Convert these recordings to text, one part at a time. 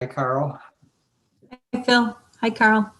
Carl. Hi, Phil. Hi, Carl.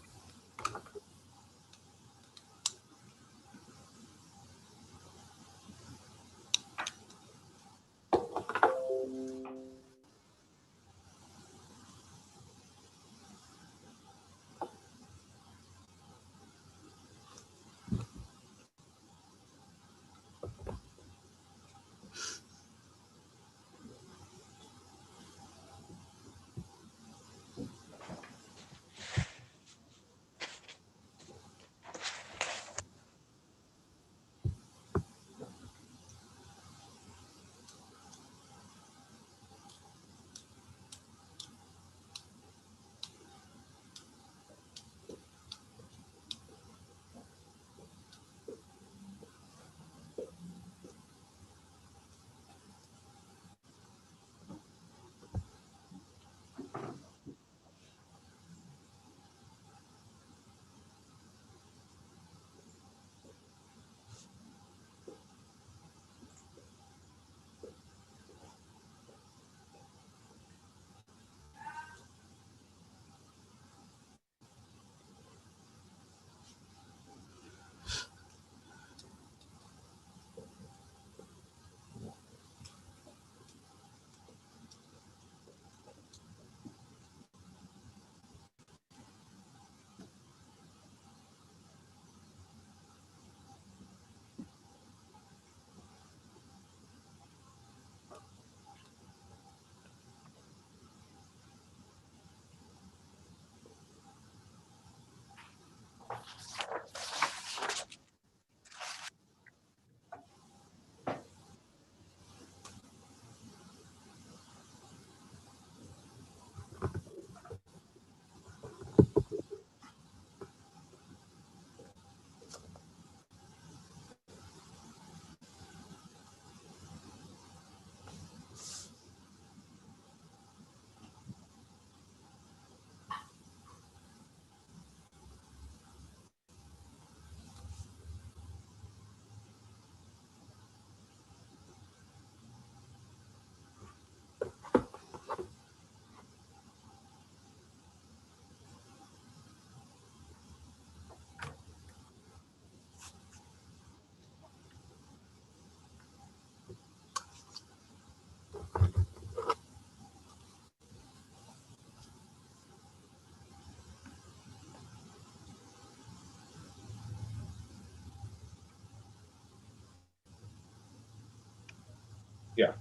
Yeah.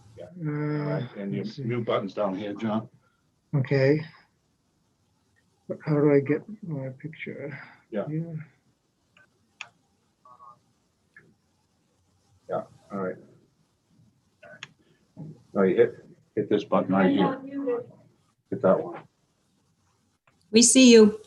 All right, and your let's see. mute button's down here, John. Okay. But how do I get my picture? Yeah. All right. Now you hit this button right here. Hit that one. We see you.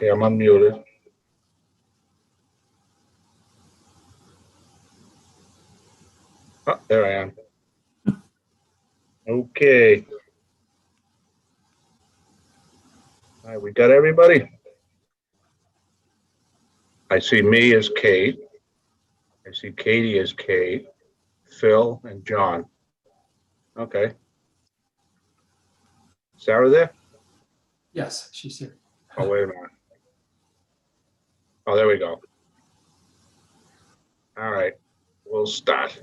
Okay, I'm unmuted. Oh, there I am. Okay. All right, we got everybody? I see me as Kate. I see Katie as Kate, Phil, and John. Okay. Sarah there? Yes, she's here. Oh, wait a minute. Oh, there we go. All right, we'll start.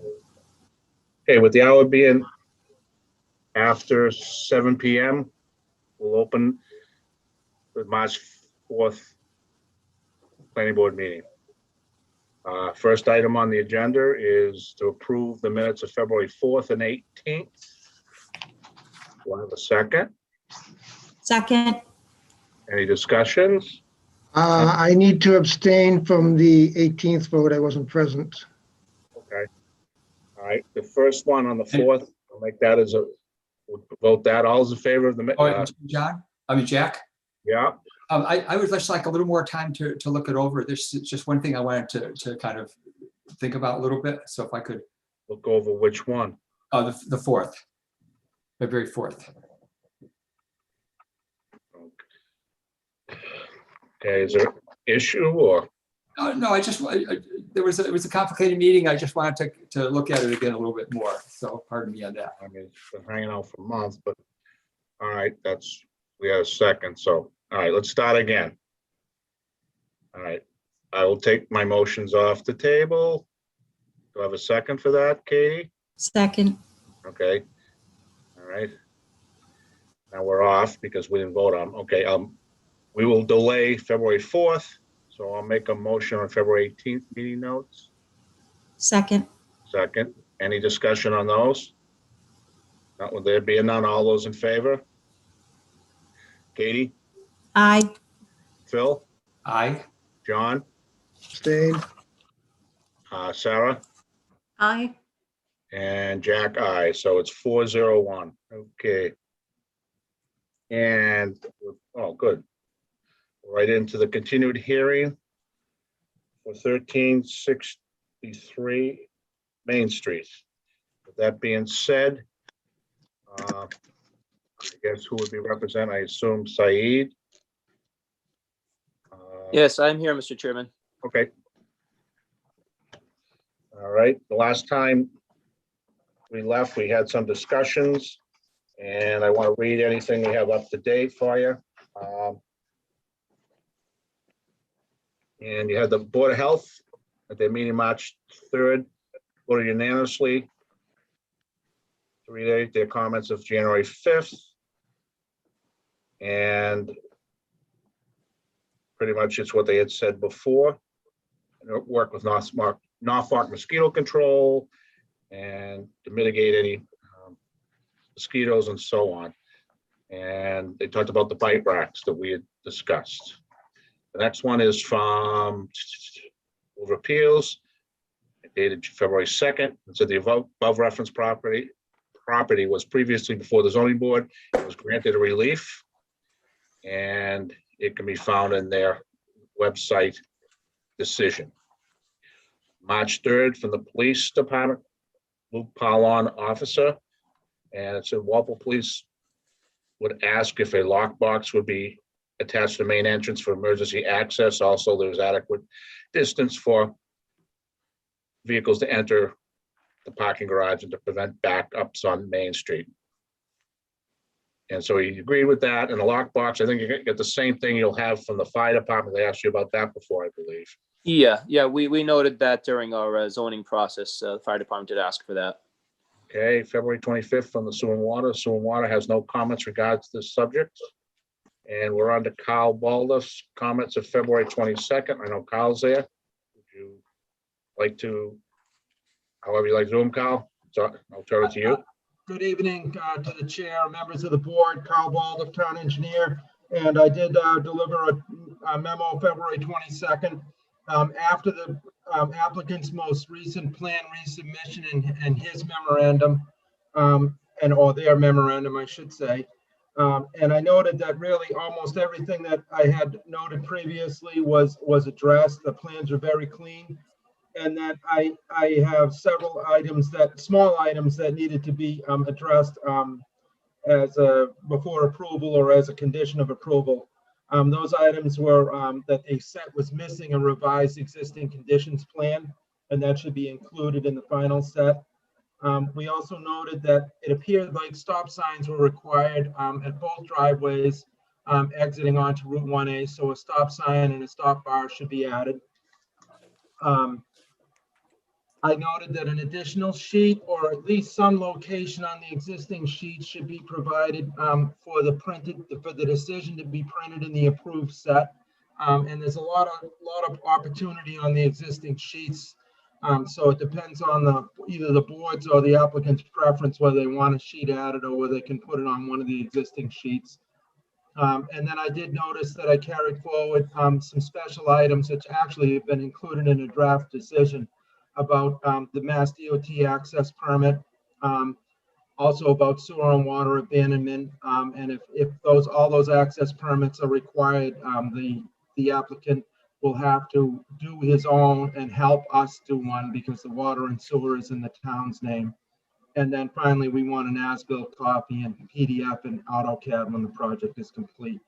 Okay, with the hour being after 7 p.m., we'll open the March 4th planning board meeting. First item on the agenda is to approve the minutes of February 4th and 18th. Do I have a second? Second. Any discussions? I need to abstain from the 18th vote. I wasn't present. Okay. All right, the first one on the 4th, I'll make that as a, we'll vote that. All's in favor of the, Jack. yeah, I would just like a little more time to look it over. There's just one thing I wanted to kind of think about a little bit. So if I could, look over which one. the 4th, February 4th. Okay, is there an issue or? No, it was a complicated meeting. I just wanted to look at it again a little bit more. So pardon me on that. I mean, it's been hanging out for months, but, all right, we had a second, so, all right, let's start again. All right, I will take my motions off the table. Do I have a second for that, Katie? Second. Okay, all right. Now we're off because we didn't vote on, okay, we will delay February 4th, so I'll make a motion on February 18th meeting notes. Second. Second, any discussion on those? Not with there being none, all those in favor? Katie, Aye. Phil, Aye. John, Abstain. Sarah, Aye. and Jack, aye. So it's 4-0-1. Okay. And, oh, good. Right into the continued hearing for 1363 Main Street. With that being said, I guess who would be represented? I assume Saeed. Yes, I'm here, Mr. Chairman. Okay. All right. The last time we left, we had some discussions, and I want to read anything we have up to date for you. And you had the Board of Health at their meeting March 3rd, voted unanimously to relate their comments of January 5th. And pretty much it's what they had said before. Work with Norfolk mosquito control and to mitigate any mosquitoes and so on. And they talked about the bite racks that we had discussed. The next one is from Board of Appeals, dated February 2nd. It said the above referenced property was previously before the zoning board. It was granted a relief, and it can be found in their website decision. March 3rd from the police department, Luke Paulon, officer, and it said Walpole Police would ask if a lockbox would be attached to the main entrance for emergency access. Also, there's adequate distance for vehicles to enter the parking garage and to prevent backups on Main Street. And so he agreed with that. And the lockbox, I think you get the same thing you'll have from the fire department. They asked you about that before, I believe. Yeah, we noted that during our zoning process. The fire department did ask for that. Okay, February 25th from the Sewer and Water. Sewer and Water has no comments regards to this subject. And we're on to Kyle Baldus, comments of February 22nd. I know Kyle's there. Would you like to, however you like to do them, Kyle? So I'll turn it to you. Good evening to the chair, members of the board, Kyle Baldus, town engineer. And I did deliver a memo February 22nd after the applicant's most recent plan resubmission and his memorandum, or their memorandum, I should say. And I noted that really almost everything that I had noted previously was addressed. The plans are very clean, and that I have several items small items that needed to be addressed before approval or as a condition of approval. Those items were that a set was missing a revised existing conditions plan, and that should be included in the final set. We also noted that it appeared like stop signs were required at both driveways exiting onto Route 1A, so a stop sign and a stop bar should be added. I noted that an additional sheet or at least some location on the existing sheet should be provided for the decision to be printed in the approved set. And there's a lot of opportunity on the existing sheets. So it depends on either the board's or the applicant's preference, whether they want a sheet added or whether they can put it on one of the existing sheets. And then I did notice that I carried forward some special items which actually have been included in a draft decision about the Mass DOT access permit, also about sewer and water abandonment. And if all those access permits are required, the applicant will have to do his own and help us do one because the water and sewer is in the town's name. And then finally, we want an as-built copy and PDF and AutoCAD when the project is complete.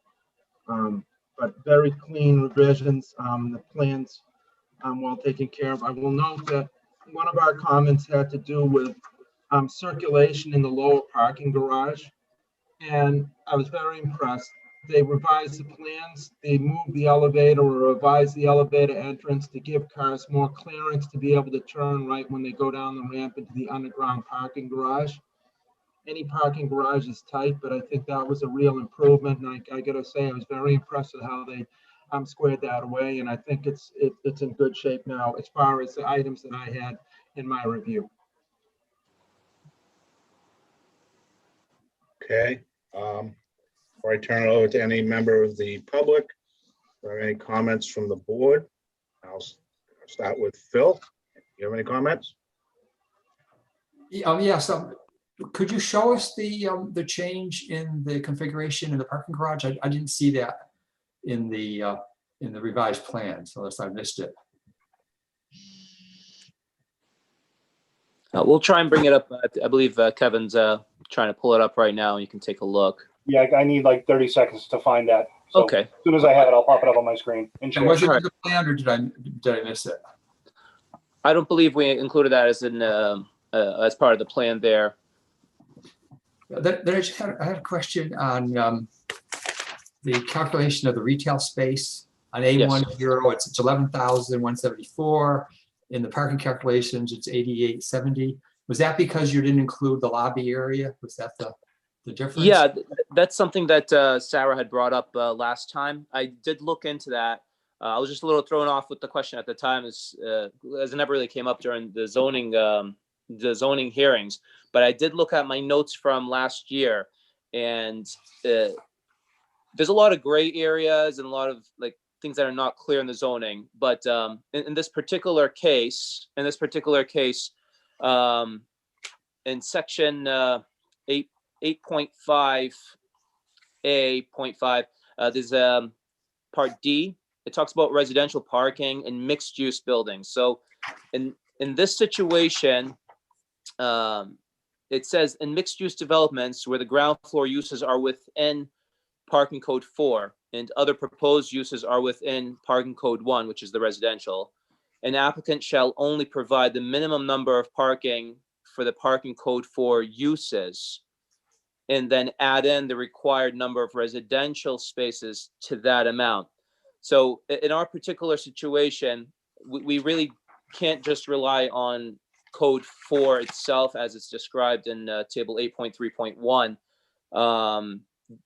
But very clean revisions. The plans well taken care of. I will note that one of our comments had to do with circulation in the lower parking garage. And I was very impressed. They revised the plans. They moved the elevator or revised the elevator entrance to give cars more clearance to be able to turn right when they go down the ramp into the underground parking garage. Any parking garage is tight, but I think that was a real improvement. And I gotta say, I was very impressed with how they squared that away. And I think it's in good shape now as far as the items that I had in my review. Okay. Before I turn it over to any member of the public, or any comments from the board, I'll start with Phil. You have any comments? Yes, could you show us the change in the configuration in the parking garage? I didn't see that in the revised plans, unless I missed it. We'll try and bring it up. I believe Kevin's trying to pull it up right now. You can take a look. Yeah, I need like 30 seconds to find that. So Okay. As soon as I have it, I'll pop it up on my screen. And And share. was it Sure. in the plan, or did I miss it? I don't believe we included that as part of the plan there. Then I had a question on the calculation of the retail space on A10. It's 11,174. In the parking calculations, it's 8,870. Was that because you didn't include the lobby area? Was that the difference? Yeah, that's something that Sarah had brought up last time. I did look into that. I was just a little thrown off with the question at the time, as it never really came up during the zoning hearings. But I did look at my notes from last year, and there's a lot of gray areas and a lot of like things that are not clear in the zoning. But in this particular case, in section 8.5A.5, there's part D. It talks about residential parking and mixed use buildings. So in this situation, it says in mixed use developments where the ground floor uses are within parking code 4 and other proposed uses are within parking code 1, which is the residential, an applicant shall only provide the minimum number of parking for the parking code 4 uses, and then add in the required number of residential spaces to that amount. So in our particular situation, we really can't just rely on code 4 itself as it's described in table 8.3.1,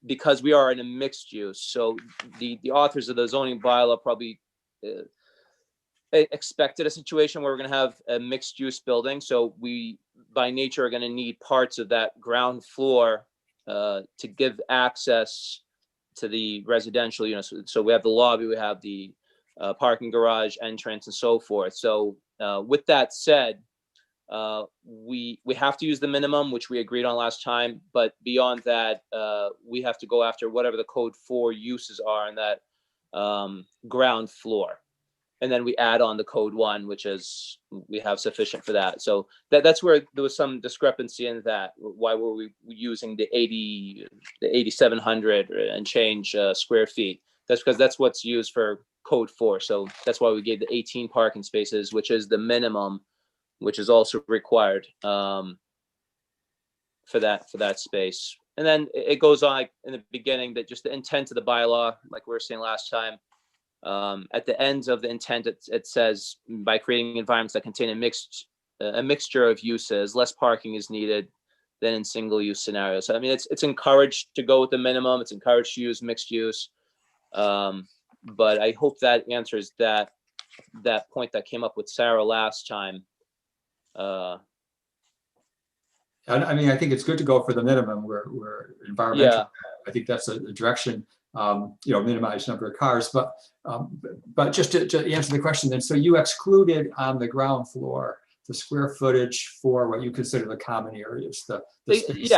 because we are in a mixed use. So the authors of the zoning bylaw probably expected a situation where we're going to have a mixed use building. So we, by nature, are going to need parts of that ground floor to give access to the residential units. So we have the lobby, we have the parking garage, entrance, and so forth. So with that said, we have to use the minimum, which we agreed on last time. But beyond that, we have to go after whatever the code 4 uses are in that ground floor. And then we add on the code 1, which is, we have sufficient for that. So that's where there was some discrepancy in that. Why were we using the 8,700 and change square feet? That's because that's what's used for code 4. So that's why we gave the 18 parking spaces, which is the minimum, which is also required for that space. And then it goes on, like in the beginning, that just the intent of the bylaw, like we were saying last time. At the end of the intent, it says by creating environments that contain a mixture of uses, less parking is needed than in single use scenarios. So, I mean, it's encouraged to go with the minimum. It's encouraged to use mixed use. But I hope that answers that point that came up with Sarah last time. I mean, I think it's good to go for the minimum. We're environmental. I think that's a direction, minimize number of cars, but just to answer the question then, so you excluded on the ground floor the square footage for what you consider the common areas, the space,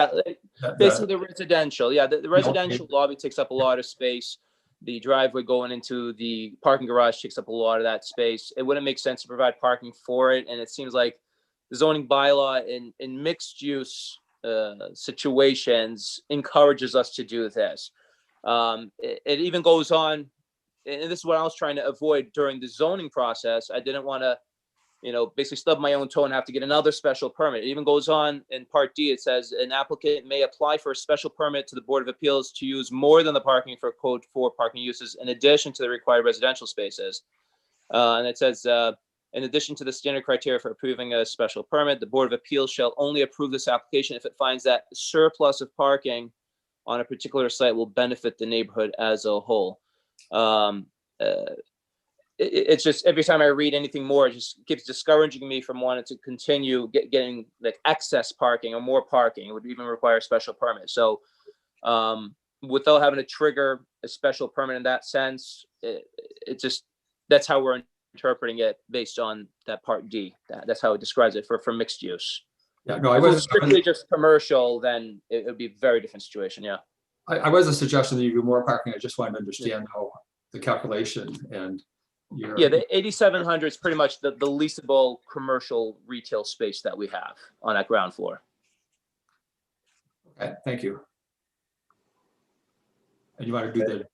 Basically the residential. Yeah, the residential lobby takes up a lot of space. The driveway going into the parking garage takes up a lot of that space. It wouldn't make sense to provide parking for it, and it seems like the zoning bylaw in mixed use situations encourages us to do this. It even goes on, and this is what I was trying to avoid during the zoning process. I didn't want to, basically stub my own toe and have to get another special permit. It even goes on in Part D. It says an applicant may apply for a special permit to the Board of Appeals to use more than the parking for Code 4 parking uses in addition to the required residential spaces. And it says, in addition to the standard criteria for approving a special permit, the Board of Appeals shall only approve this application if it finds that surplus of parking on a particular site will benefit the neighborhood as a whole. It's just every time I read anything more, it just keeps discouraging me from wanting to continue getting like excess parking or more parking. It would even require a special permit. So without having to trigger a special permit in that sense, it just, that's how we're interpreting it based on that Part D. That's how it describes it for mixed use. Yeah, no, If it was strictly just commercial, then it would be a very different situation. Yeah. I wasn't suggesting that you do more parking. I just wanted to understand how the calculation and your. Yeah, the 8,700 is pretty much the leasable commercial retail space that we have on that ground floor. Okay, thank you. And you want to do the.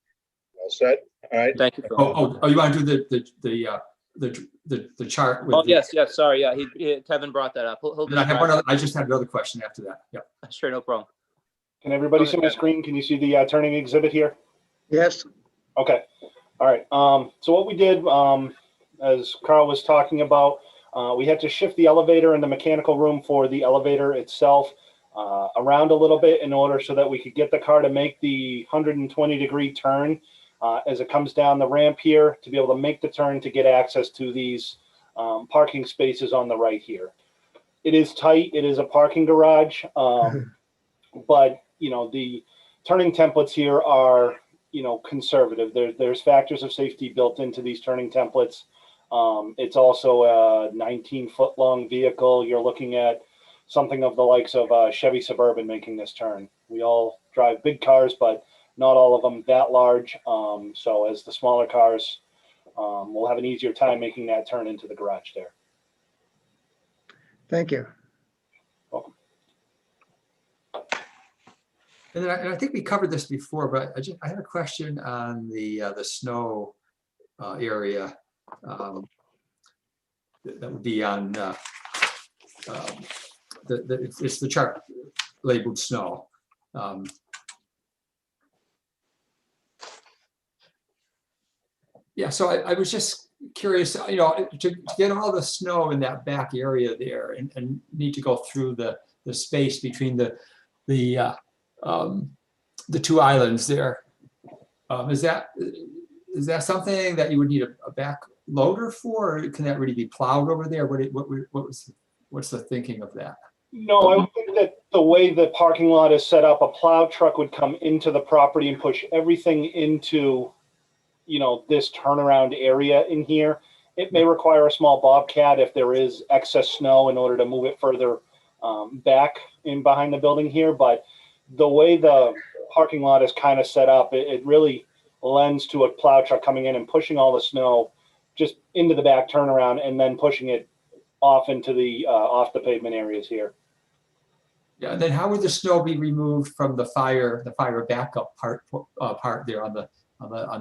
All set? All right. Thank you. Phil. Oh, you want to do the chart? With Oh, yes, sorry. Yeah, Kevin brought that up. He'll I have one other, I just have another question after that. Yeah. Sure, no problem. Can everybody Go see ahead, my Kevin. screen? Can you see the turning exhibit here? Yes, Okay. All right. So what we did, as Carl was talking about, we had to shift the elevator in the mechanical room for the elevator itself around a little bit in order so that we could get the car to make the 120-degree turn as it comes down the ramp here to be able to make the turn to get access to these parking spaces on the right here. It is tight. It is a parking garage, but the turning templates here are conservative. There's factors of safety built into these turning templates. It's also a 19-foot long vehicle. You're looking at something of the likes of a Chevy Suburban making this turn. We all drive big cars, but not all of them that large. So as the smaller cars, we'll have an easier time making that turn into the garage there. thank you. Welcome. And I think we covered this before, but I had a question on the snow area. That would be on it's the chart labeled snow. Yeah, so I was just curious, to get all the snow in that back area there and need to go through the space between the two islands there. Is that something that you would need a back loader for, or can that really be plowed over there? What's the thinking of that? No, I would think that the way the parking lot is set up, a plow truck would come into the property and push everything into, this turnaround area in here. It may require a small bobcat if there is excess snow in order to move it further back in behind the building here. But the way the parking lot is kind of set up, it really lends to a plow truck coming in and pushing all the snow just into the back turnaround and then pushing it off into the off the pavement areas here. Yeah, and then how would the snow be removed from the fire backup part there on the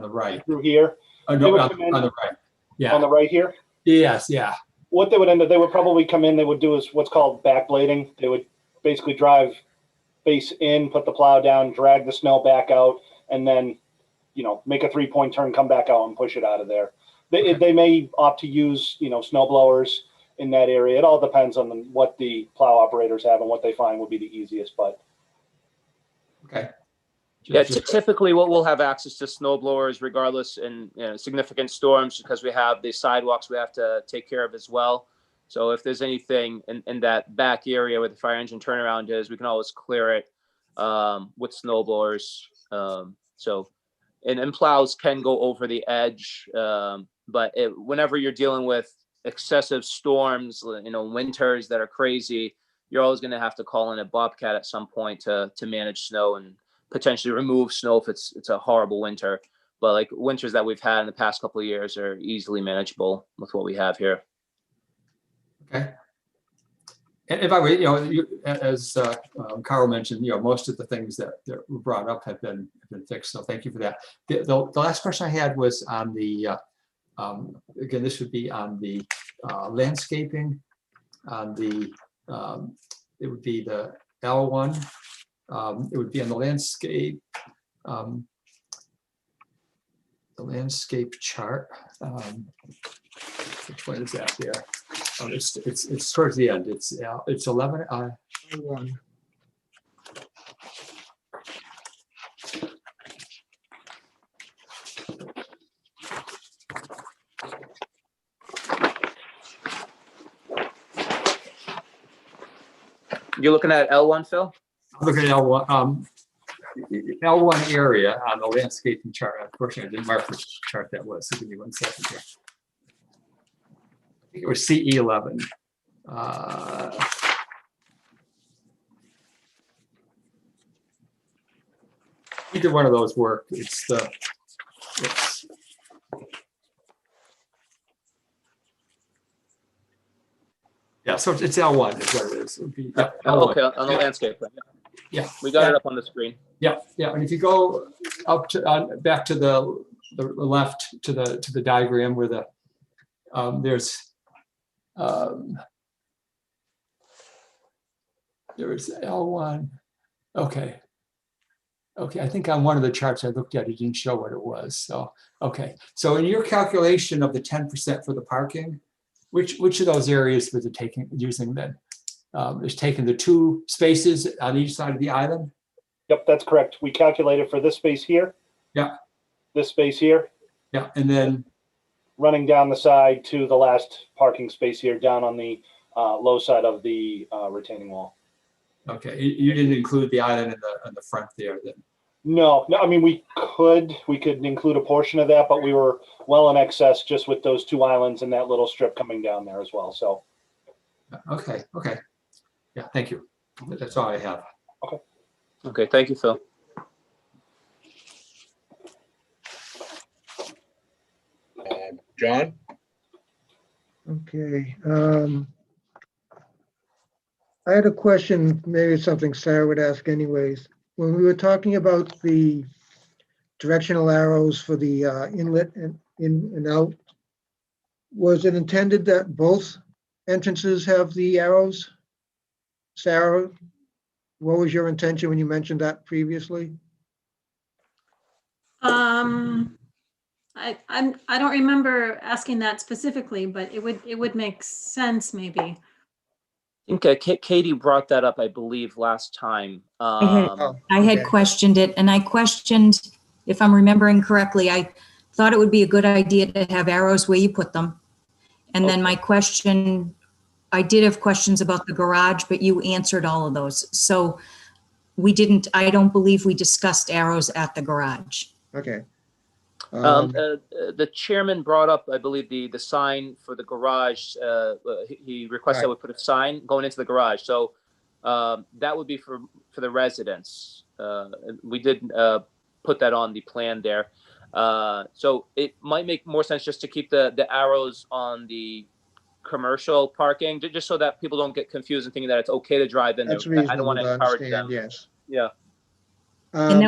right? Through here. No, on the right. Yeah. On the right here. Yes. Yeah. What they would probably come in, they would do is what's called backblading. They would basically drive face in, put the plow down, drag the snow back out, and then, make a 3-point turn, come back out and push it out of there. They may opt to use, snow blowers in that area. It all depends on what the plow operators have and what they find would be the easiest, but. Okay. Yeah, typically what we'll have access to snow blowers regardless in significant storms because we have the sidewalks we have to take care of as well. So if there's anything in that back area where the fire engine turnaround is, we can always clear it with snow blowers. And plows can go over the edge, but whenever you're dealing with excessive storms, winters that are crazy, you're always going to have to call in a Bobcat at some point to manage snow and potentially remove snow if it's a horrible winter. But like winters that we've had in the past couple of years are easily manageable with what we have here. Okay. And if I were, as Carl mentioned, most of the things that were brought up have been fixed. So thank you for that. The last question I had was on the, again, this would be on the landscaping, on the, it would be the L1. It would be on the landscape chart. Which one is that there? Oh, it's towards the end. It's 11. One. You're looking at L1, Phil? I'm looking at L1. L1 area on the landscaping chart. Unfortunately, I didn't mark which chart that was. So give me 1 second here. I think it was CE11. Either one of those work. Yeah, so it's L1 is what it is. It would be, yeah, L1. Okay, on the landscape. Yeah. We got it up on the screen. Yeah, and if you go up to back to the left to the diagram where there's L1. Okay, I think on one of the charts I looked at, it didn't show what it was. So okay, so in your calculation of the 10% for the parking, which of those areas was it using then? It's taking the 2 spaces on each side of the island? Yep, that's correct. We calculated for this space here. Yeah. This space here. Yeah, and then running down the side to the last parking space here, down on the low side of the retaining wall. okay, you didn't include the island in the front there then? No, I mean, we could include a portion of that, but we were well in excess just with those 2 islands and that little strip coming down there as well. So. Okay. Yeah, thank you. That's all I have. Okay, thank you, Phil. John? Okay. I had a question, maybe it's something Sarah would ask anyways. When we were talking about the directional arrows for the inlet and in and out, was it intended that both entrances have the arrows? Sarah, what was your intention when you mentioned that previously? I don't remember asking that specifically, but it would make sense maybe. I think Katie brought that up, I believe, last time. I had Okay. questioned it, and I questioned, if I'm remembering correctly, I thought it would be a good idea to have arrows where you put them. And then my question, I did have questions about the garage, but you answered all of those. So I don't believe we discussed arrows at the garage. Okay. The chairman brought up, I believe, the sign for the garage. He requested Right. that we put a sign going into the garage. So that would be for the residents. We did put that on the plan there. So it might make more sense just to keep the arrows on the commercial parking, just so that people don't get confused and thinking that it's okay to drive in there. That's I don't reasonable want to to encourage understand, them. yes. Yeah. And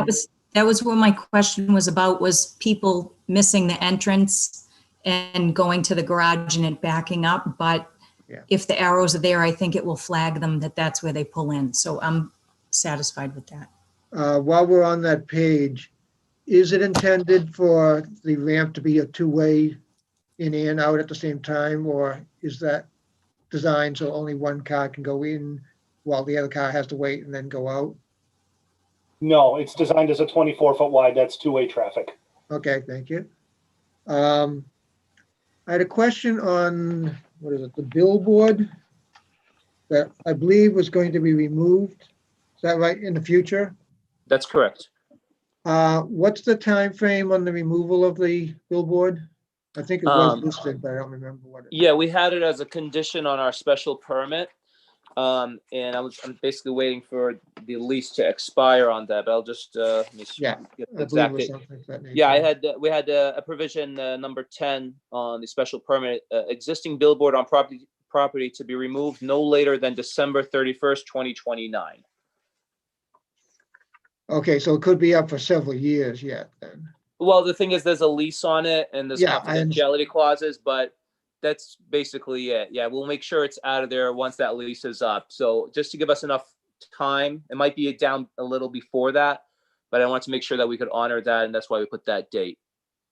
that was what my question was about, was people missing the entrance and going to the garage and it backing up. But Yeah. if the arrows are there, I think it will flag them that that's where they pull in. So I'm satisfied with that. While we're on that page, is it intended for the ramp to be a 2-way in and out at the same time, or is that designed so only one car can go in while the other car has to wait and then go out? No, it's designed as a 24-foot wide. That's two-way traffic. Okay, thank you. I had a question on, what is it, the billboard that I believe was going to be removed. Is that right, in the future? That's correct. What's the time frame on the removal of the billboard? I think it was listed, but I don't remember what it. Yeah, we had it as a condition on our special permit. And I'm basically waiting for the lease to expire on that, but I'll just, let me Yeah, get the I believe it exact was date. something of that nature. Yeah, we had a provision, number 10 on the special permit, existing billboard on property to be removed no later than December 31st, 2029. Okay, so it could be up for several years yet then. Well, the thing is, there's a lease on it and there's Yeah, I confidentiality clauses, but that's basically it. Yeah, we'll make sure it's out of there once that lease is up. So just to give us enough time, it might be down a little before that, but I wanted to make sure that we could honor that, and that's why we put that date.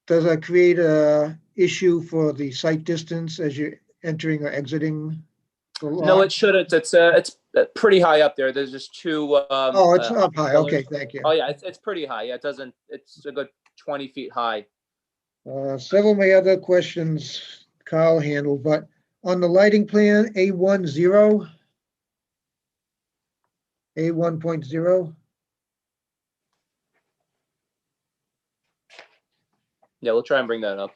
Does that create a issue for the sight distance as you're entering or exiting the lot? No, it shouldn't. It's pretty high up there. There's just two. Oh, it's up high. pillars. Okay, thank you. Oh yeah, it's pretty high. Yeah, it's a good 20 feet high. Several of my other questions Carl handled, but on the lighting plan, A10, A1.0, Yeah, we'll try and bring that up.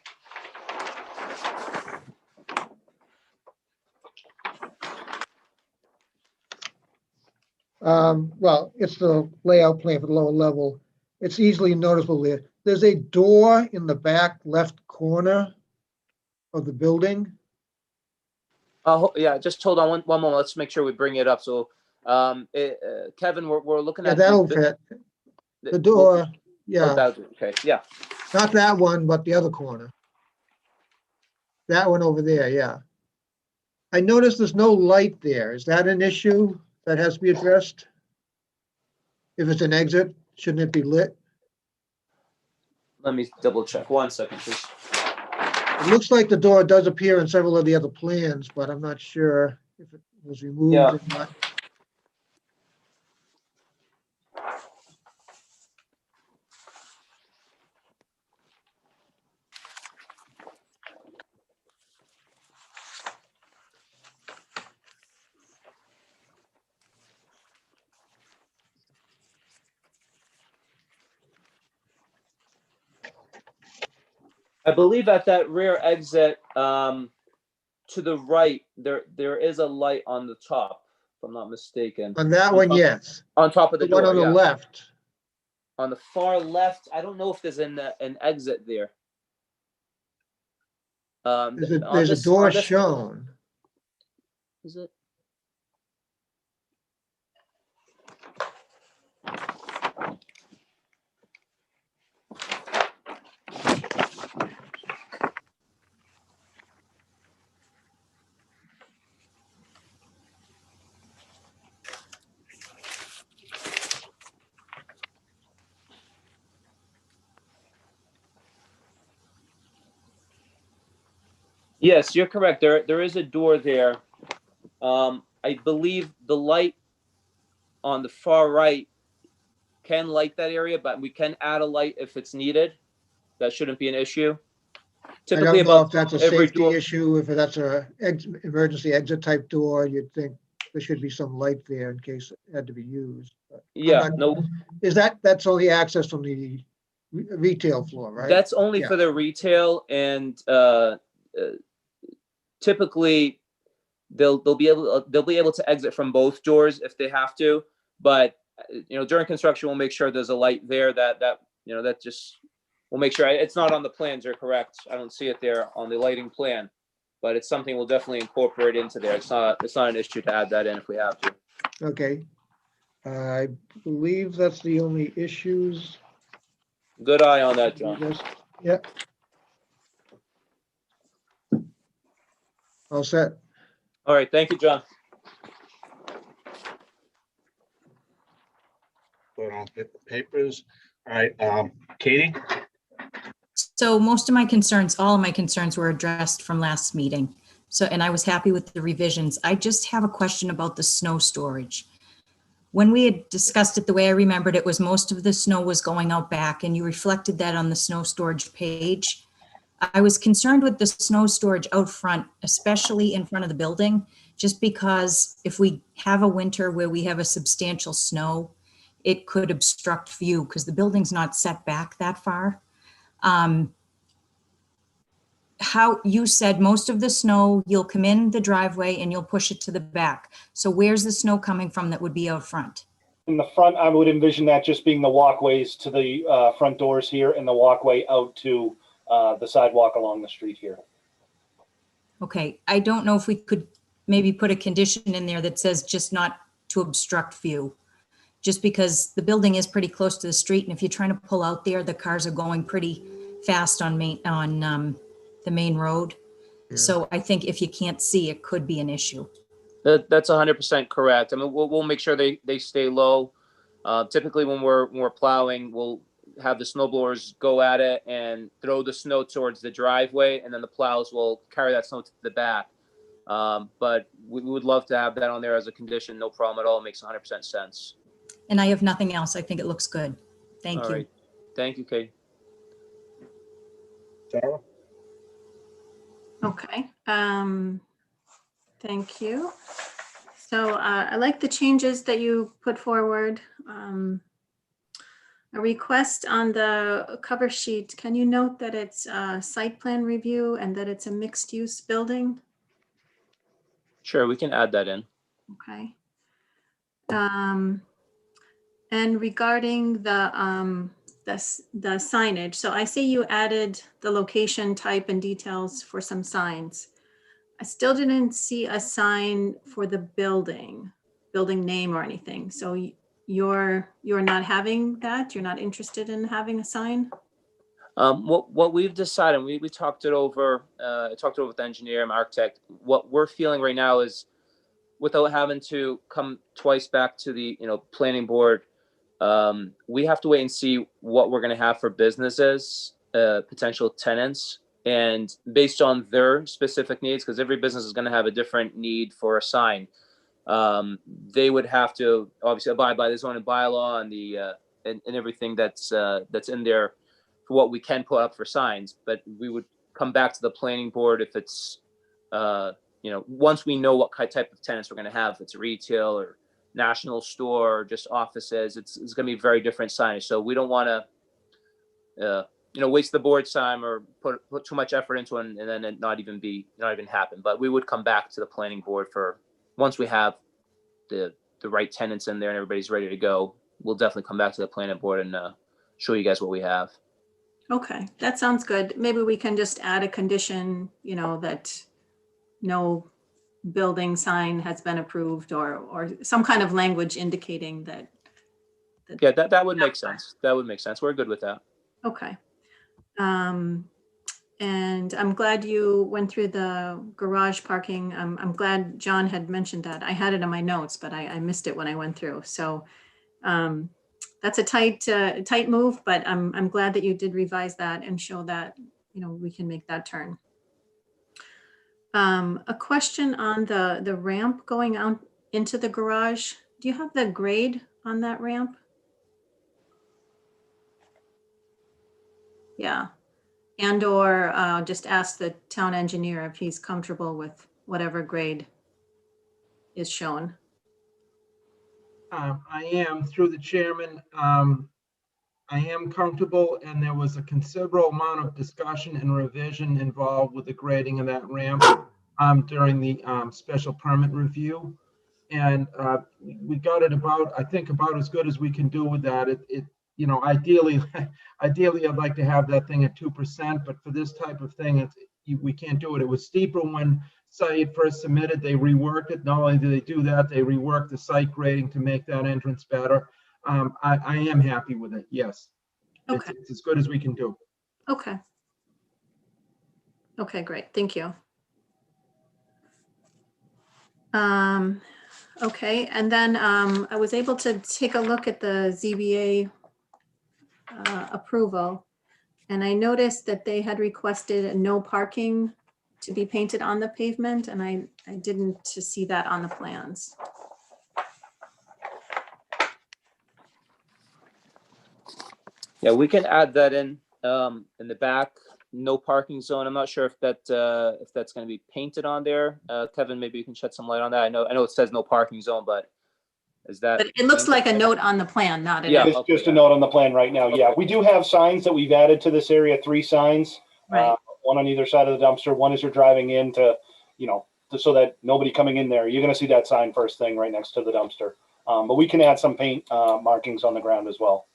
well, it's the layout plan for the lower level. It's easily noticeable there. There's a door in the back left corner of the building. Yeah, just hold on one moment. Let's make sure we bring it up. So, Kevin, we're looking Yeah, at that'll fit. The door, Oh, yeah, okay, yeah. not that one, but the other corner. That one over there, yeah. I noticed there's no light there. Is that an issue that has to be addressed? If it's an exit, shouldn't it be lit? Let me double check. 1 second, please. It looks like the door does appear in several of the other plans, but I'm not sure if it was removed Yeah. or not. I believe at that rear exit, to the right, there is a light on the top, if I'm not mistaken. On that one, yes. On top of the The one door, on the yeah. left. On the far left, I don't know if there's an exit there. There's a, on there's a this- door on this- shown. Is it? Yes, you're correct. There is a door there. I believe the light on the far right can light that area, but we can add a light if it's needed. That shouldn't be an issue. I Typically don't know about if that's a every safety door. issue, if that's a emergency exit type door, you'd think there should be some light there in case it had to be used. But Yeah, not- no, that's only access from the retail floor, right? that's only Yeah. for the retail, and typically they'll be able to exit from both doors if they have to. But during construction, we'll make sure there's a light there that just we'll make sure it's not on the plans. You're correct. I don't see it there on the lighting plan, but it's something we'll definitely incorporate into there. It's not an issue to add that in if we have to. Okay. I believe that's the only issues. Good eye on that, John. Yeah. All set. All right, thank you, John. Put on papers. All right, Katie? So all of my concerns were addressed from last meeting. So, and I was happy with the revisions. I just have a question about the snow storage. when we had discussed it, the way I remembered it was most of the snow was going out back, and you reflected that on the snow storage page. I was concerned with the snow storage out front, especially in front of the building, just because if we have a winter where we have a substantial snow, it could obstruct view because the building's not set back that far. How you said most of the snow, you'll come in the driveway and you'll push it to the back. So where's the snow coming from that would be out front? In the front, I would envision that just being the walkways to the front doors here and the walkway out to the sidewalk along the street here. Okay, I don't know if we could maybe put a condition in there that says just not to obstruct view. Just because the building is pretty close to the street, and if you're trying to pull out there, the cars are going pretty fast on the main road. Yeah. So I think if you can't see, it could be an issue. That's 100% correct. I mean, we'll make sure they stay low. Typically when we're plowing, we'll have the snow blowers go at it and throw the snow towards the driveway, and then the plows will carry that snow to the back. But we would love to have that on there as a condition. No problem at all. It makes 100% sense. And I have nothing else. I think it looks good. Thank All you. right. Thank you, Kate. Sarah? Okay, thank you. So I like the changes that you put forward. A request on the cover sheet. Can you note that it's a site plan review and that it's a mixed use building? Sure, we can add that in. Okay. And regarding the signage, so I see you added the location type and details for some signs. I still didn't see a sign for the building name or anything. So you're not having that? You're not interested in having a sign? What we've decided, we talked it over, talked it over with the engineer and architect. What we're feeling right now is, without having to come twice back to the planning board, we have to wait and see what we're going to have for businesses, potential tenants, and based on their specific needs, because every business is going to have a different need for a sign. They would have to obviously abide by the zoning bylaw and the and everything that's in there for what we can put up for signs. But we would come back to the planning board if it's once we know what type of tenants we're going to have. If it's retail or national store or just offices, it's going to be very different signage. So we don't want to waste the board's time or put too much effort into it and then it not even happen. But we would come back to the planning board for, once we have the right tenants in there and everybody's ready to go, we'll definitely come back to the planning board and show you guys what we have. Okay, that sounds good. Maybe we can just add a condition, that no building sign has been approved or some kind of language indicating that. Yeah, that would make sense. That would make sense. We're good with that. Okay. And I'm glad you went through the garage parking. I'm glad John had mentioned that. I had it in my notes, but I missed it when I went through. So that's a tight move, but I'm glad that you did revise that and show that, we can make that turn. A question on the ramp going out into the garage. Do you have the grade on that ramp? Yeah. And or just ask the town engineer if he's comfortable with whatever grade is shown. I am, through the chairman, I am comfortable, and there was a considerable amount of discussion and revision involved with the grading of that ramp during the special permit review. And we got it I think about as good as we can do with that. Ideally, I'd like to have that thing at 2%, but for this type of thing, we can't do it. It was steeper when Said first submitted. They reworked it. Not only did they do that, they reworked the site grading to make that entrance better. I am happy with it. Yes. Okay. It's as good as we can do. Okay. Okay, great. Thank you. Okay, and then I was able to take a look at the ZBA approval, and I noticed that they had requested no parking to be painted on the pavement, and I didn't see that on the plans. Yeah, we can add that in the back, no parking zone. I'm not sure if that's going to be painted on there. Kevin, maybe you can shed some light on that. I know it says no parking zone, but is that? But it looks painted? like a note on the plan, not an. Yeah. It's okay, just a yeah. note on the plan right now. Yeah, we do have signs that we've added to this area, 3 signs. Right. One on either side of the dumpster. One as you're driving in to, so that nobody coming in there, you're gonna see that sign first thing right next to the dumpster. But we can add some paint markings on the ground as well.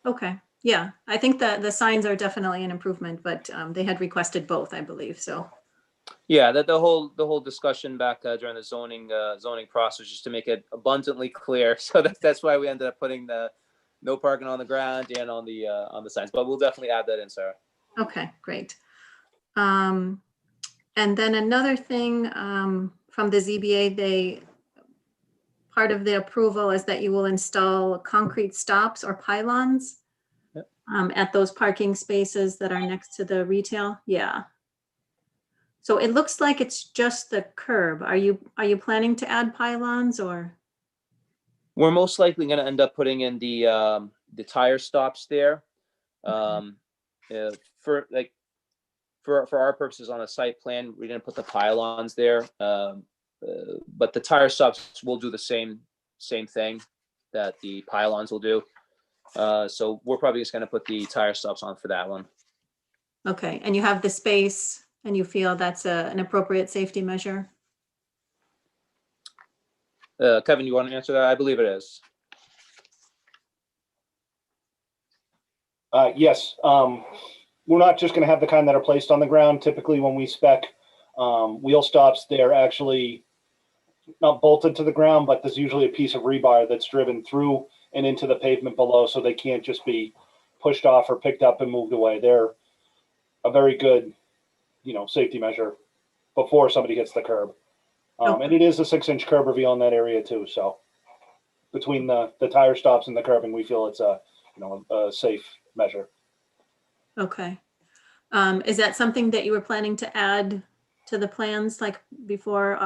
Okay, yeah, I think that the signs are definitely an improvement, but they had requested both, I believe, so. Yeah, that the whole discussion back during the zoning process, just to make it abundantly clear. So that's why we ended up putting the no parking on the ground and on the signs. But we'll definitely add that in, Sarah. Okay, great. And then another thing from the ZBA, part of the approval is that you will install concrete stops or pylons Yep. at those parking spaces that are next to the retail. Yeah. So it looks like it's just the curb. Are you planning to add pylons or? We're most likely going to end up putting in the tire stops there. For our purposes on a site plan, we didn't put the pylons there, but the tire stops will do the same thing that the pylons will do. So we're probably just going to put the tire stops on for that one. Okay, and you have the space and you feel that's an appropriate safety measure? Kevin, you want to answer that? I believe it is. Yes, we're not just going to have the kind that are placed on the ground. Typically, when we spec wheel stops, they're actually not bolted to the ground, but there's usually a piece of rebar that's driven through and into the pavement below, so they can't just be pushed off or picked up and moved away. They're a very good, safety measure before somebody hits the curb. And it is a 6-inch curb reveal in that area too. So between the tire stops and the curbing, we feel it's a safe measure. Okay. Is that something that you were planning to add to the plans, like before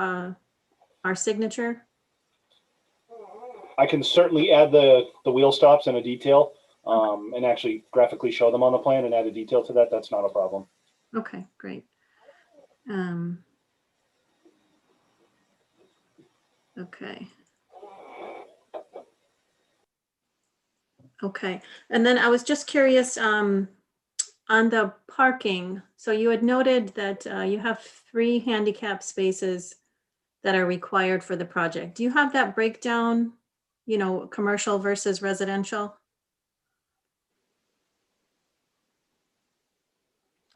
our signature? I can certainly add the wheel stops in a detail and actually graphically show them on the plan and add a detail to that. That's not a problem. Okay, great. Okay. Okay, and then I was just curious on the parking. So you had noted that you have 3 handicap spaces that are required for the project. Do you have that breakdown, commercial versus residential?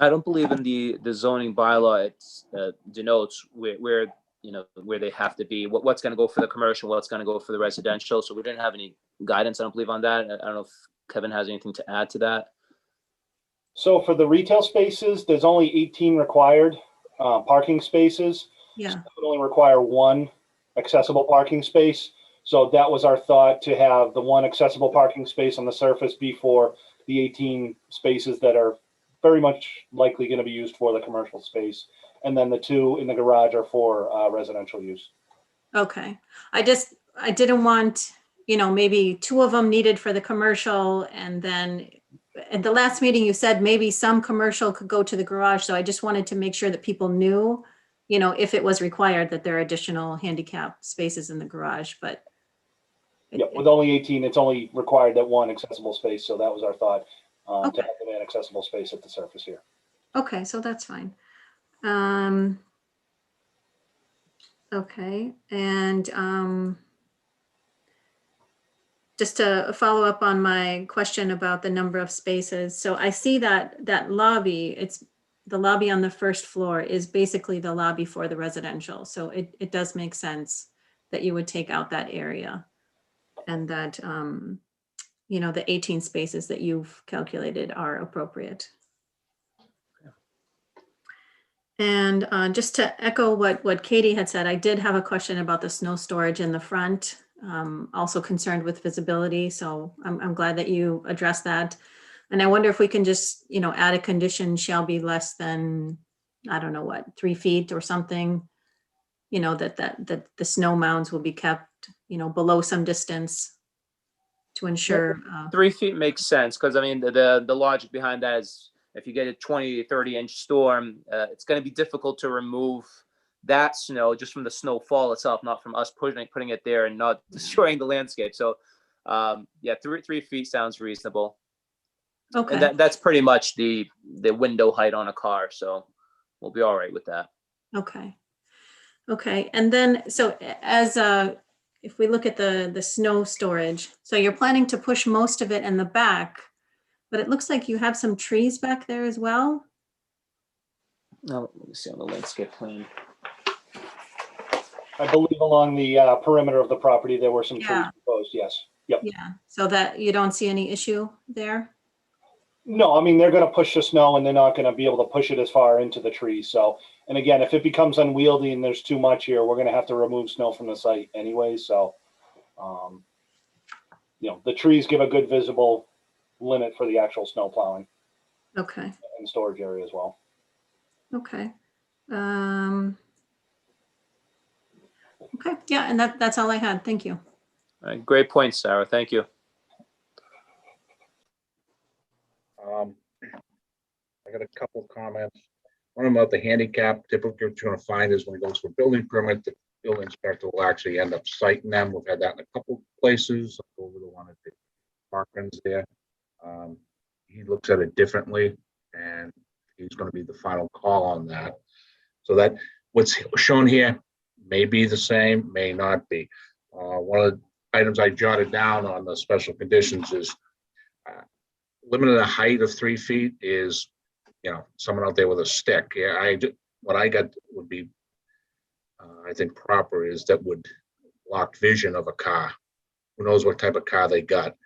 I don't believe in the zoning bylaw. It denotes where they have to be, what's going to go for the commercial, what's going to go for the residential. So we didn't have any guidance, I don't believe, on that. I don't know if Kevin has anything to add to that. So for the retail spaces, there's only 18 required parking spaces. Yeah. So it would only require 1 accessible parking space. So that was our thought, to have the 1 accessible parking space on the surface be for the 18 spaces that are very much likely going to be used for the commercial space. And then the 2 in the garage are for residential use. Okay. I didn't want, maybe 2 of them needed for the commercial, and then at the last meeting you said maybe some commercial could go to the garage. So I just wanted to make sure that people knew, if it was required, that there are additional handicap spaces in the garage, but. Yeah, with only 18, it's only required that 1 accessible space. So that was our thought, to have an accessible space at the surface here. Okay, so that's fine. Okay, and just to follow up on my question about the number of spaces. So I see that lobby, it's the lobby on the first floor is basically the lobby for the residential. So it does make sense that you would take out that area, and that, the 18 spaces that you've calculated are appropriate. And just to echo what Katie had said, I did have a question about the snow storage in the front, also concerned with visibility. So I'm glad that you addressed that. And I wonder if we can just, add a condition shall be less than, I don't know what, 3 feet or something, that the snow mounds will be kept, below some distance to ensure, 3 feet makes sense, because I mean, the logic behind that is if you get a 20, 30-inch storm, it's gonna be difficult to remove that snow just from the snowfall itself, not from us putting it there and not destroying the landscape. So, yeah, 3 feet sounds reasonable. okay. And that's pretty much the window height on a car, so we'll be all right with that. Okay. Okay, and then, so as if we look at the snow storage, so you're planning to push most of it in the back, but it looks like you have some trees back there as well? Now, let me see on the landscape plan. I believe along the perimeter of the property, there were some trees Yeah. proposed, yes. Yep. Yeah, so that you don't see any issue there? No, I mean, they're gonna push the snow and they're not gonna be able to push it as far into the trees, so. And again, if it becomes unwieldy and there's too much here, we're gonna have to remove snow from the site anyway, so. The trees give a good visible limit for the actual snow plowing Okay, and storage area as well. okay. Okay, yeah, and that's all I had. Thank you. All right, great point, Sarah. Thank you. I got a couple of comments. One about the handicap, typically what you're gonna find is when it goes for building permit, the building inspector will actually end up citing them. We've had that in a couple places, over the one at the Parkman's there. He looks at it differently, and he's gonna be the final call on that. So that what's shown here may be the same, may not be. One of the items I jotted down on the special conditions is limited the height of 3 feet is, someone out there with a stick. Yeah, what I got would be, I think proper is that would block vision of a car. Who knows what type of car they got?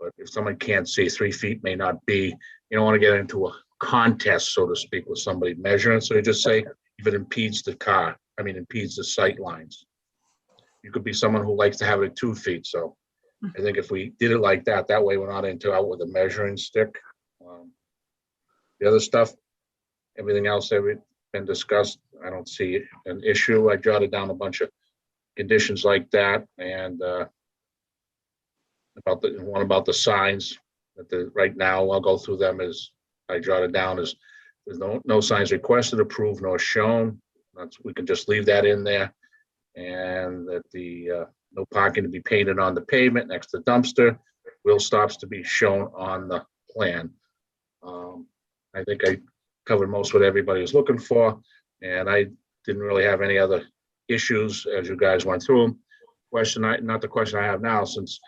But if someone can't see, 3 feet may not be, you don't want to get into a contest, so to speak, with somebody measuring. So you just say, if it impedes the car, impedes the sight lines. You could be someone who likes to have it at 2 feet. So I think if we did it like that, that way we're not out with a measuring stick. The other stuff, everything else that we've been discussed, I don't see an issue. I jotted down a bunch of conditions like that, and about the signs that right now I'll go through them as I jotted down is there's no signs requested, approved, nor shown. We can just leave that in there, and that the no parking to be painted on the pavement next to the dumpster. Wheel stops to be shown on the plan. I think I covered most what everybody was looking for, and I didn't really have any other issues as you guys went through them. Not the question I have now, since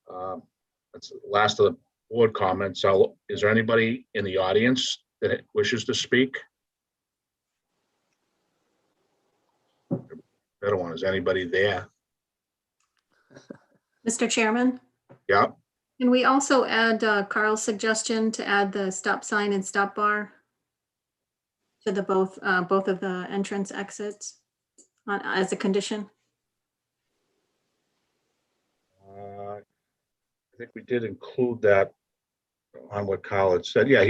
that's the last of the board comments. So is there anybody in the audience that wishes to speak? Better one, is anybody there? Mr. Chairman, Yeah, can we also add Carl's suggestion to add the stop sign and stop bar to the both of the entrance exits as a condition? I think we did include that on what Kyle had said. Yeah,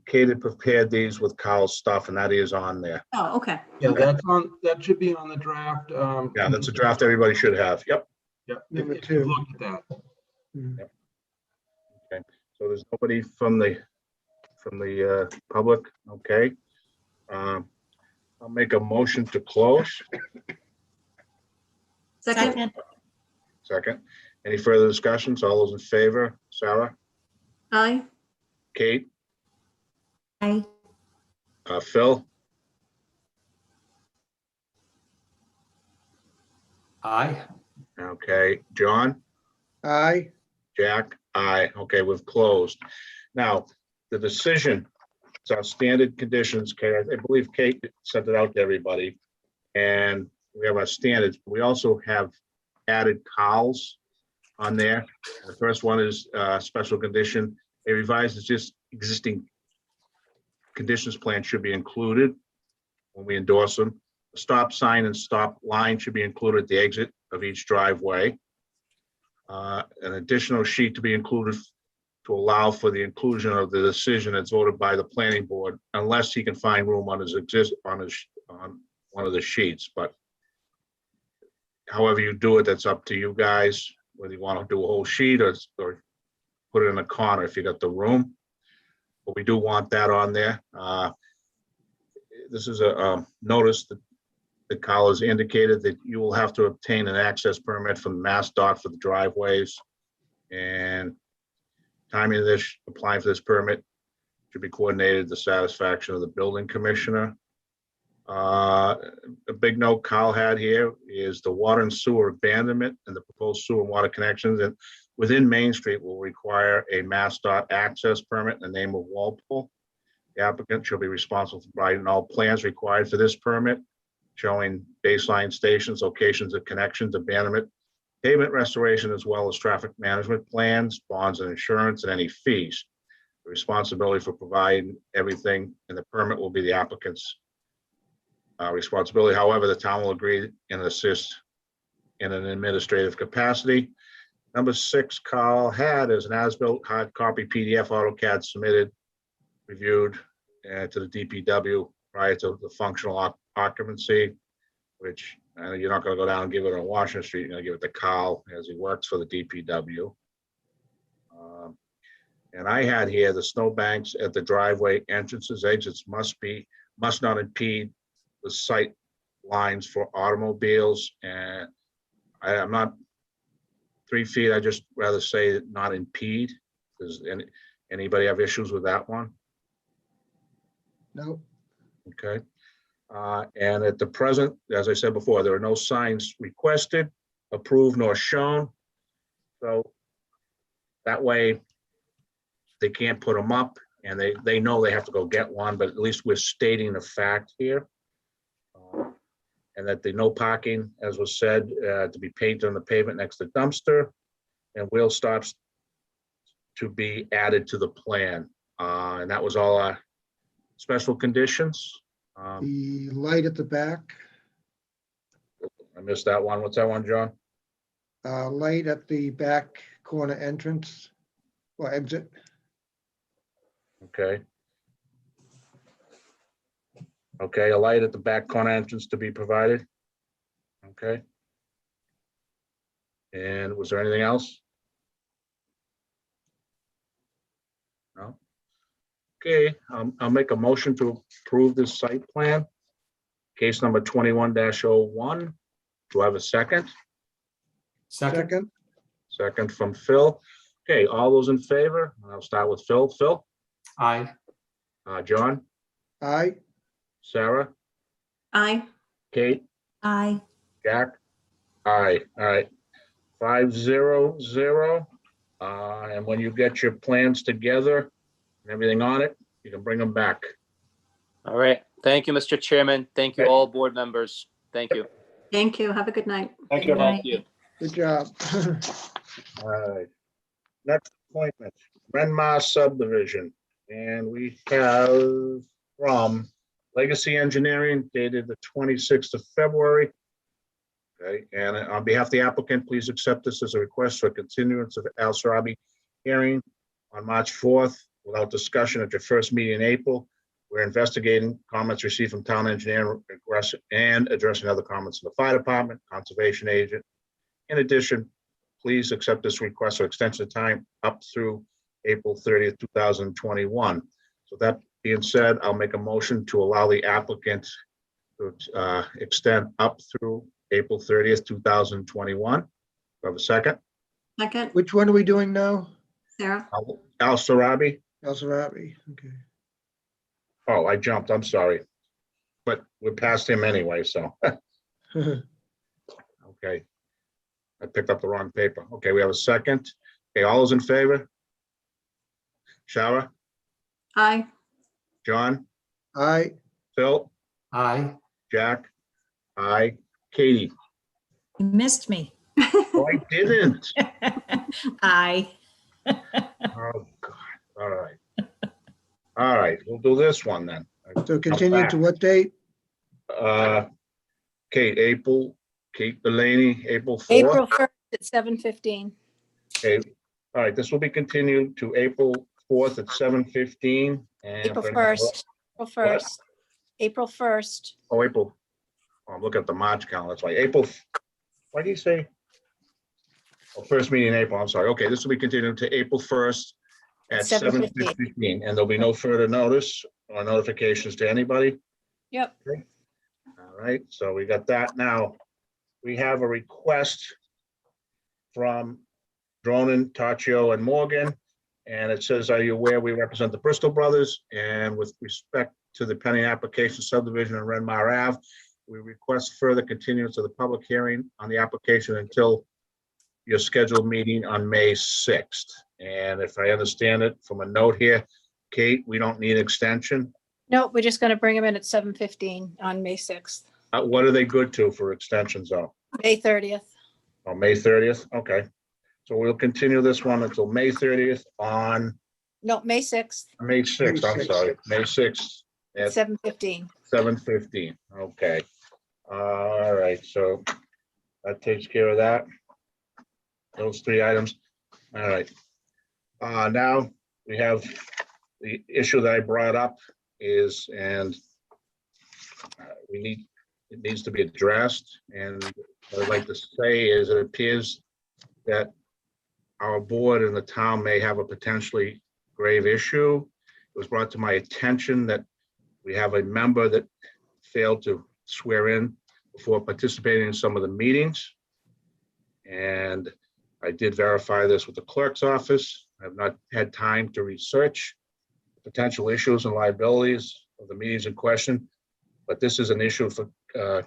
Kate had prepared these with Kyle's stuff, and that is on there. Oh, okay. Yeah, that should be on the draft. Yeah, that's a draft everybody should have. Yep. Yeah, Number if you 2. look at that. So there's nobody from the public. Okay. I'll make a motion to close. Second, Second. Any further discussions? All those in favor? Sarah, aye. Kate, Aye. Phil, Aye. okay, John, Aye. Jack, aye. Okay, we've closed. Now, the decision, it's our standard conditions, Kate. I believe Kate sent it out to everybody. And we have our standards. We also have added Kyle's on there. The first one is special condition. A revised existing conditions plan should be included when we endorse them. A stop sign and stop line should be included at the exit of each driveway. An additional sheet to be included to allow for the inclusion of the decision that's voted by the planning board, unless he can find room on on one of the sheets. But however you do it, that's up to you guys. whether you want to do a whole sheet or put it in a corner if you got the room. But we do want that on there. This is a notice that Kyle has indicated that you will have to obtain an access permit from Mass Dot for the driveways. And timing of this, applying for this permit should be coordinated to the satisfaction of the building commissioner. A big note Kyle had here is the water and sewer abandonment and the proposed sewer and water connections and within Main Street will require a Mass Dot access permit in the name of Walpole. The applicant shall be responsible for providing all plans required for this permit, showing baseline stations, locations of connections, abandonment, pavement restoration, as well as traffic management plans, bonds and insurance, and any fees. The responsibility for providing everything in the permit will be the applicant's responsibility. However, the town will agree and assist in an administrative capacity. Number 6, Carl had is an as-built hard copy PDF AutoCAD submitted, reviewed to the DPW prior to the functional occupancy, which you're not going to go down and give it on Washington Street. You're going to give it to Carl as he works for the DPW. And I had here the snowbanks at the driveway entrances, exits must not impede the sight lines for automobiles. And I'm not 3 feet. I just rather say not impede. Does anybody have issues with that one? No, Okay. And at the present, as I said before, there are no signs requested, approved, nor shown. So that way they can't put them up and they know they have to go get one, but at least we're stating the fact here. And that the no parking, as was said, to be painted on the pavement next to dumpster and wheel stops to be added to the plan. And that was all our special conditions. the light at the back, I missed that one. What's that one, John? light at the back corner entrance or exit. Okay. Okay, a light at the back corner entrance to be provided. Okay. And was there anything else? No? Okay, I'll make a motion to approve this site plan. Case number 21-01. Do I have a second? Second, Second, Second from Phil. Okay, all those in favor? I'll start with Phil. Phil, aye. John, aye, Sarah, Aye. Kate, Aye. Jack? Aye, all right. 5-0-0. And when you get your plans together and everything on it, you can bring them back. All right. Thank you, Mr. Chairman. Thank you, Okay. all board members. Thank you. Thank you. Have a good night. Thank you. Good night. Thank you. good job. All right. Next appointment, Renmar subdivision. And we have from Legacy Engineering dated the 26th of February. Okay, and on behalf of the applicant, please accept this as a request for continuance of Al Sarabi hearing on March 4th without discussion at your first meeting in April. We're investigating comments received from town engineer and addressing other comments from the fire department, conservation agent. In addition, please accept this request for extension of time up through April 30th, 2021. So that being said, I'll make a motion to allow the applicant to extend up through April 30th, 2021. Do I have a second? Second, Which one are we doing now? Sarah. Al Sarabi? El Sarabi, okay. Oh, I jumped. I'm sorry. But we're past him anyway, so, okay. I picked up the wrong paper. Okay, we have a second. Okay, all those in favor? Shara, Aye. John, Aye, Phil, Aye. Jack, aye, Katie. You missed me. Oh, I didn't. Aye. Oh, God. All right. All right, we'll do this one then. so continue to what date? Kate Delaney, April 4th. April 1st at 7:15. Okay, all right, this will be continued to April 4th at 7:15. And April 1st. April 1st. April 1st. Oh, April. Oh, I'm looking at the March calendar. That's why April. Why do you say? First meeting in April, I'm sorry. Okay, this will be continued to April 1st at 7:15. 7:15, and there'll be no further notice or notifications to anybody. Yep. All right, so we got that. Now, we have a request from Dronin, Taccio, and Morgan. And it says, are you aware we represent the Bristol Brothers? And with respect to the pending application subdivision in Renmar Ave, we request further continuance of the public hearing on the application until your scheduled meeting on May 6th. And if I understand it from a note here, Kate, we don't need extension. No, we're just gonna bring them in at 7:15 on May 6th, What are they good to for extensions though? May 30th. On May 30th? Okay. So we'll continue this one until May 30th on No, May 6th, May 6th, I'm May 6th. sorry, May 6th at 7:15. 7:15. Okay. All right, so that takes care of that. Those three items. All right. Now we have the issue that I brought up is, and it needs to be addressed. And what I'd like to say is it appears that our board and the town may have a potentially grave issue. It was brought to my attention that we have a member that failed to swear in before participating in some of the meetings. And I did verify this with the clerk's office. I have not had time to research potential issues and liabilities of the meetings in question, but this is an issue for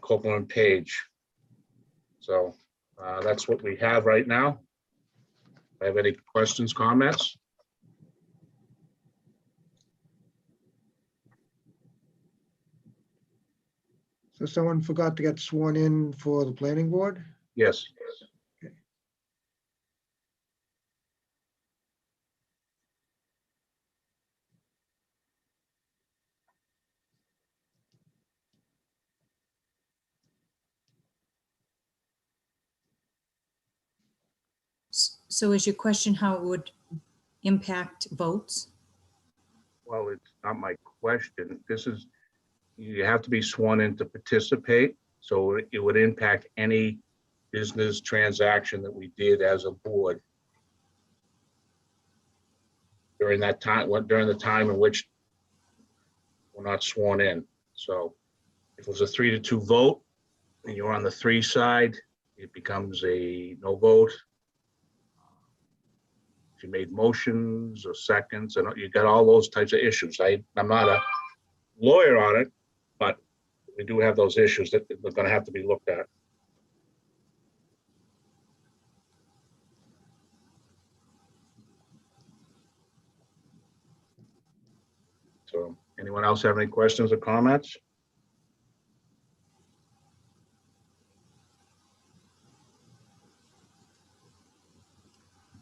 Copeland and Page. So that's what we have right now. Have any questions, comments? So someone forgot to get sworn in for the planning board? Yes. So is your question how it would impact votes? Well, it's not my question. This is, you have to be sworn in to participate. So it would impact any business transaction that we did as a board during that time, during the time in which we're not sworn in. So if it was a 3-2 vote and you're on the 3 side, it becomes a no vote. If you made motions or seconds, and you got all those types of issues. I'm not a lawyer on it, but we do have those issues that are going to have to be looked at. So anyone else have any questions or comments?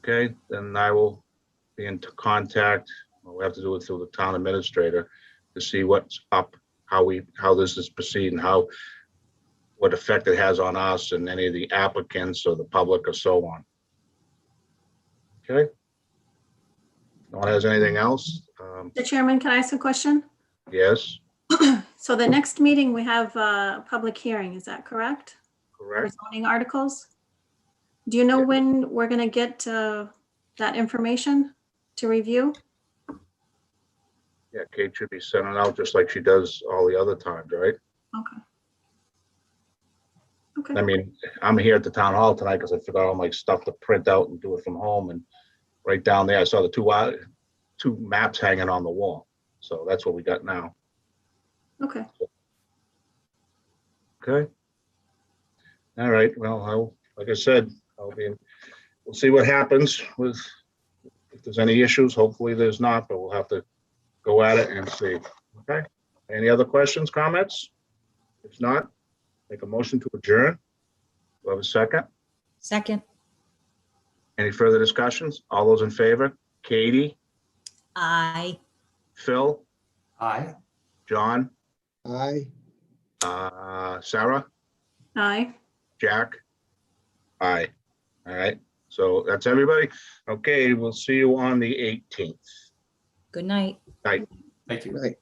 Okay, then I will be in contact. We have to do it through the town administrator to see what's up, how this is proceeding, what effect it has on us and any of the applicants or the public or so on. Okay. No one has anything else? The chairman, can I ask a question? Yes, So the next meeting, we have a public hearing, is that correct? For correct. zoning articles? Do you know when we're gonna get that information to review? Yeah, Kate should be sending out just like she does all the other times, right? Okay. I Okay, mean, I'm here at the town hall tonight because I forgot all my stuff to print out and do it from home. And right down there, I saw the two maps hanging on the wall. So that's what we got now. okay. Okay. All right. Well, like I said, we'll see what happens with, if there's any issues. Hopefully there's not, but we'll have to go at it and see. Okay. Any other questions, comments? If not, make a motion to adjourn. Do I have a second? Second, Any further discussions? All those in favor? Katie, aye. Phil, Aye. John, Aye. Sarah, Aye. Jack? Aye. All right. So that's everybody. Okay, we'll see you on the 18th. Good night. Thank you. Right.